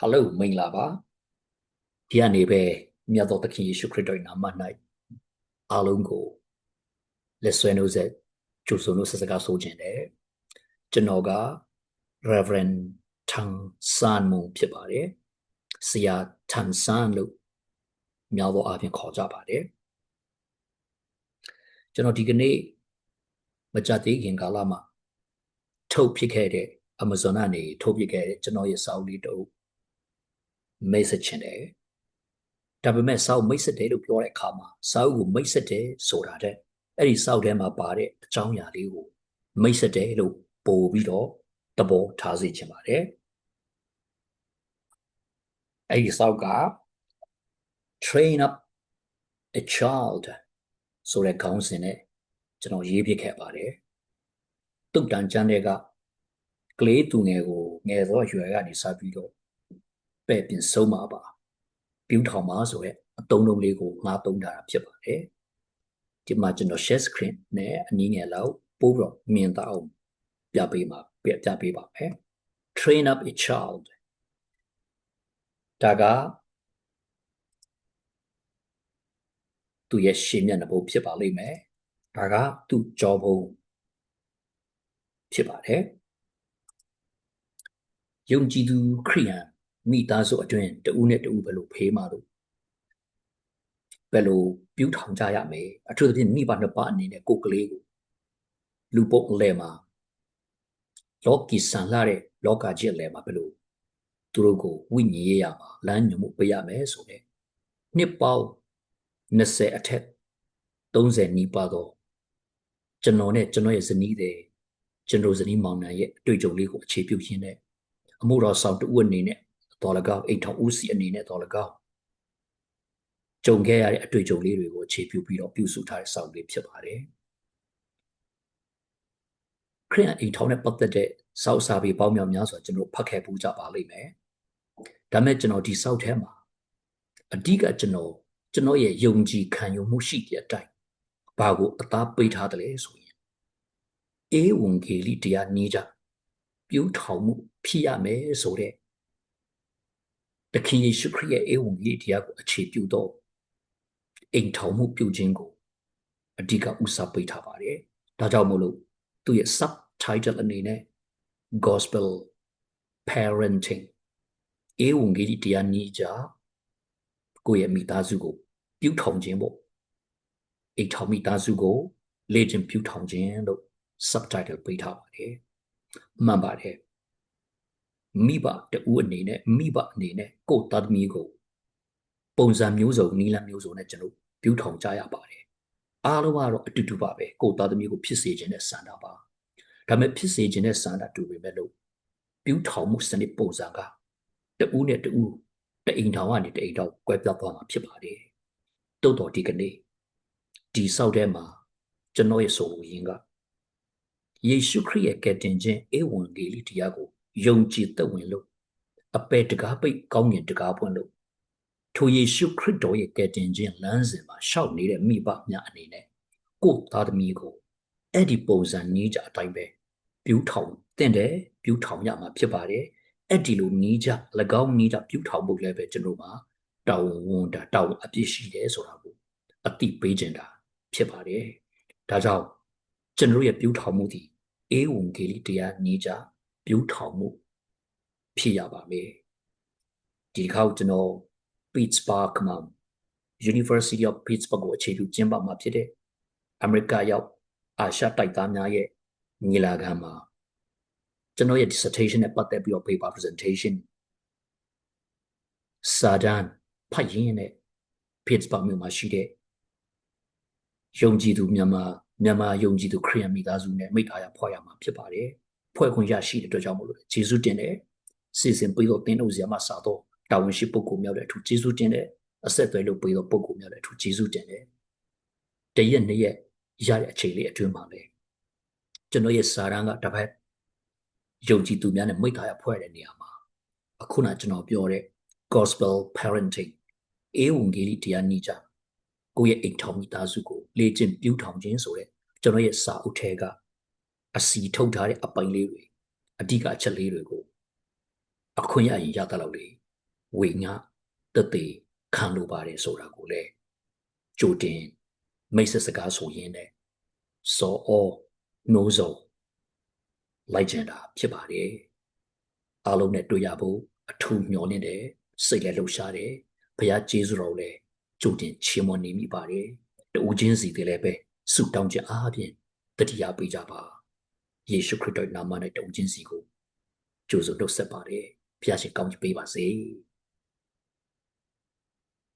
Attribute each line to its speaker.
Speaker 1: Hello မင်္ဂလာပါဒီကနေ့ပဲမြတ်သောသခင်ယေရှုခရစ်တော်၏နာမ၌အားလုံးကိုလက်ဆွဲနှုတ်ဆက်ကြိုဆိုလို့ဆက်စကားဆိုခြင်းတယ်ကျွန်တော်က Reverend Tang San Moon ဖြစ်ပါတယ်ဆရာ Tang San လို့များသောအားဖြင့်ခေါ်ကြပါတယ်ကျွန်တော်ဒီကနေ့မကြသေးခင်ကာလမှာထုတ်ဖြစ်ခဲ့တဲ့ Amazon ကနေထုတ်ပြခဲ့တဲ့ကျွန်တော်ရဲ့စာအုပ်လေးတစ်အုပ်မိတ်ဆက်ခြင်းတယ်ဒါပေမဲ့စာအုပ်မိတ်ဆက်တယ်လို့ပြောတဲ့အခါမှာစာအုပ်ကိုမိတ်ဆက်တယ်ဆိုတာတဲ့အဲ့ဒီစာအုပ်ထဲမှာပါတဲ့အကြောင်းအရာလေးကိုမိတ်ဆက်တယ်လို့ပို့ပြီးတော့သဘောထားစေချင်ပါတယ်အဲ့ဒီစာအုပ်က Train up a child ဆိုတဲ့ခေါင်းစဉ်နဲ့ကျွန်တော်ရေးပြခဲ့ပါတယ်တုတ်တန်ကျမ်းတွေကကလေးသူငယ်ကိုငယ်သောအရွယ်ကနေစပြီးတော့ပဲ့ပြင်ဆုံးမှာပါပြူထောင်ပါဆိုတဲ့အသုံးလုံးလေးကိုငါသုံးထားတာဖြစ်ပါတယ်ဒီမှာကျွန်တော် share screen နဲ့အနည်းငယ်လောက်ပို့ပြီးတော့မြင်တော့အောင်ပြပေးပါမယ် train up a child ဒါကသူရဲ့ရှေ့မျက်နှာပုံဖြစ်ပါလိမ့်မယ်ဒါကသူ့ကြောပုံဖြစ်ပါတယ်ယုံကြည်သူခရိယန်မိသားစုအတွင်းတဦးနဲ့တဦးဘယ်လိုဖေးမှလို့ဘယ်လိုပြုထောင်ကြရမယ်အထူးသဖြင့်မိဘနှစ်ပါးအနေနဲ့ကိုယ်ကလေးကိုလူပုတ်အလဲမှာလောကီဆန်လာတဲ့လောကကြီးအလဲမှာဘယ်လိုသူတို့ကိုဝိညာဉ်ရေးရမှာလမ်းညွှန်မှုပေးရမယ်ဆိုတဲ့နှစ်ပေါင်း20အထက်30နီးပါးသောကျွန်တော်နဲ့ကျွန်တော်ရဲ့ဇနီးတွေကျွန်တော်ဇနီးမောင်နှံရဲ့အတွေ့အကြုံလေးကိုအခြေပြုရင်းနဲ့အမှုတော်ဆောင်တဦးအနေနဲ့တော်လကောက်အိတ်ထောင်ဦးစီအနေနဲ့တော်လကောက်ကြုံခဲ့ရတဲ့အတွေ့အကြုံလေးတွေကိုအခြေပြုပြီးတော့ပြုစုထားတဲ့စာအုပ်လေးဖြစ်ပါတယ်ခရိယန်အိတ်ထောင်နဲ့ပတ်သက်တဲ့စာအုပ်စာပေပေါင်းများစွာကျွန်တော်ဖတ်ခဲ့ပူးကြပါလိမ့်မယ်ဒါမဲ့ကျွန်တော်ဒီစာအုပ်ထဲမှာအဓိကကျွန်တော်ရဲ့ယုံကြည်ခံယူမှုရှိတဲ့အတိုင်းဘာကိုအသားပေးထားတယ်လဲဆိုရင်အေဝံဂေလိတရားနည်းကြပြုထောင်မှုဖြစ်ရမယ်ဆိုတဲ့သခင်ယေရှုခရစ်ရဲ့အေဝံဂေလိတရားကိုအခြေပြုတော့အိမ်ထောင်မှုပြုခြင်းကိုအဓိကဥစားပေးထားပါတယ်ဒါကြောင့်မို့လို့သူ့ရဲ့ subtitle အနေနဲ့ Gospel Parenting အေဝံဂေလိတရားနည်းကြကိုယ့်ရဲ့မိသားစုကိုပြုထောင်ခြင်းပေါ့အိမ်ထောင်မိသားစုကိုလေ့ကျင့်ပြုထောင်ခြင်းလို့ subtitle ပေးထားပါတယ်မှန်ပါတယ်မိဘတဦးအနေနဲ့ကိုယ့်သားသမီးကိုပုံစံမျိုးစုံနီလန်းမျိုးစုံနဲ့ကျွန်တော်ပြုထောင်ကြရပါတယ်အားလုံးကတော့အတူတူပါပဲကိုယ့်သားသမီးကိုဖြစ်စေခြင်းနဲ့ဆန္ဒပါဒါပေမဲ့ဖြစ်စေခြင်းနဲ့ဆန္ဒတူပေမဲ့လို့ပြုထောင်မှုစနစ်ပုံစံကတဦးနဲ့တဦးတအိမ်ထောင်ကနေတအိမ်ထောင်ကွဲပြားသွားမှာဖြစ်ပါတယ်တိုးတော်ဒီကနေ့ဒီဆောက်ထဲမှာကျွန်တော်ရဲ့ဆိုလိုရင်းကယေရှုခရစ်ရဲ့ကယ်တင်ခြင်းဧဝံဂေလိတရားကိုယုံကြည်သက်ဝင်လို့အပေတကားပိတ်ကောင်းမြင်တကားပွင့်လို့ထိုယေရှုခရစ်တော်ရဲ့ကယ်တင်ခြင်းလမ်းစဉ်မှာရှောက်နေတဲ့မိဘများအနေနဲ့ကိုယ်သားသမီးကိုအဲ့ဒီပုံစံနည်းကြအတိုင်းပဲပြုထောင်တင်တယ်ပြုထောင်ရမှာဖြစ်ပါတယ်အဲ့ဒီလိုနည်းကြ၎င်းနည်းကြပြုထောင်ဖို့လည်းပဲကျွန်တော်မှာတောင်းဝန်တာတောင်းအပြစ်ရှိတယ်ဆိုတာကိုအတိပေးခြင်းတာဖြစ်ပါတယ်ဒါကြောင့်ကျွန်တော်ရဲ့ပြုထောင်မှုဒီဧဝံဂေလိတရားနည်းကြပြုထောင်မှုဖြစ်ရပါမယ်ဒီခေါက်ကျွန်တော် Pittsburgh မှာ University of Pittsburgh ကိုအခြေပြုကျင်းပမှာဖြစ်တဲ့အမေရိကရောက်အာရှတိုက်သားများရဲ့ညီလာခံမှာကျွန်တော်ရဲ့ dissertation နဲ့ပတ်သက်ပြီးတော့ paper presentation စာတမ်းဖတ်ရင်းနဲ့ Pittsburgh မြို့မှာရှိတဲ့ယုံကြည်သူမြန်မာယုံကြည်သူခရိယန်မိသားစုနဲ့မိသားရဖွဲ့ရမှာဖြစ်ပါတယ်ဖွဲ့ခွင့်ရရှိတဲ့အတွက်ကြောင့်မို့လို့ယေရှုတင်တဲ့စီစဉ်ပြီးတော့တင်းတို့ဇာမစာတော့တာဝန်ရှိပုဂ္ဂိုလ်များတဲ့အထူးယေရှုတင်တဲ့အဆက်အသွယ်လုပ်ပြီးတော့ပုဂ္ဂိုလ်များတဲ့အထူးယေရှုတင်တဲ့တရက်နှစ်ရက်ရတဲ့အချိန်လေးအတွင်းမှာပဲကျွန်တော်ရဲ့စာတမ်းကတပတ်ယုံကြည်သူများနဲ့မိသားရဖွဲ့တဲ့နေရာမှာအခုနကျွန်တော်ပြောတဲ့ Gospel Parenting ဧဝံဂေလိတရားနည်းကြကိုယ့်ရဲ့အိမ်ထောင်မိသားစုကိုလေ့ကျင့်ပြုထောင်ခြင်းဆိုတဲ့ကျွန်တော်ရဲ့စာအုပ်ထဲကအစီထုတ်ထားတဲ့အပိုင်းလေးတွေအဓိကအချက်လေးတွေကိုအခွင့်အရေးရတဲ့လောက်လေး ဝေငါတသိခံလိုပါတယ်ဆိုတာကိုလေကြိုတင်မိတ်ဆက်စကားဆိုရင်းနဲ့စောအောနှိုးစောလိုက်ကြတာဖြစ်ပါတယ်အားလုံးနဲ့တွေ့ရဖို့အထူးမျှော်လင့်တယ်စိတ်လည်းလှုပ်ရှားတယ်ဘုရားကျေးဇူးတော်လည်းကြိုတင်ချီးမွမ်းနေမိပါတယ်တူချင်းစီတွေလည်းပဲဆုတောင်းခြင်းအားဖြင့်တတိယပေးကြပါယေရှုခရစ်တော်နာမနဲ့တူချင်းစီကိုကြိုးစုံနှုတ်ဆက်ပါတယ်ဘုရားရှင်ကောင်းချီးပေးပါစေ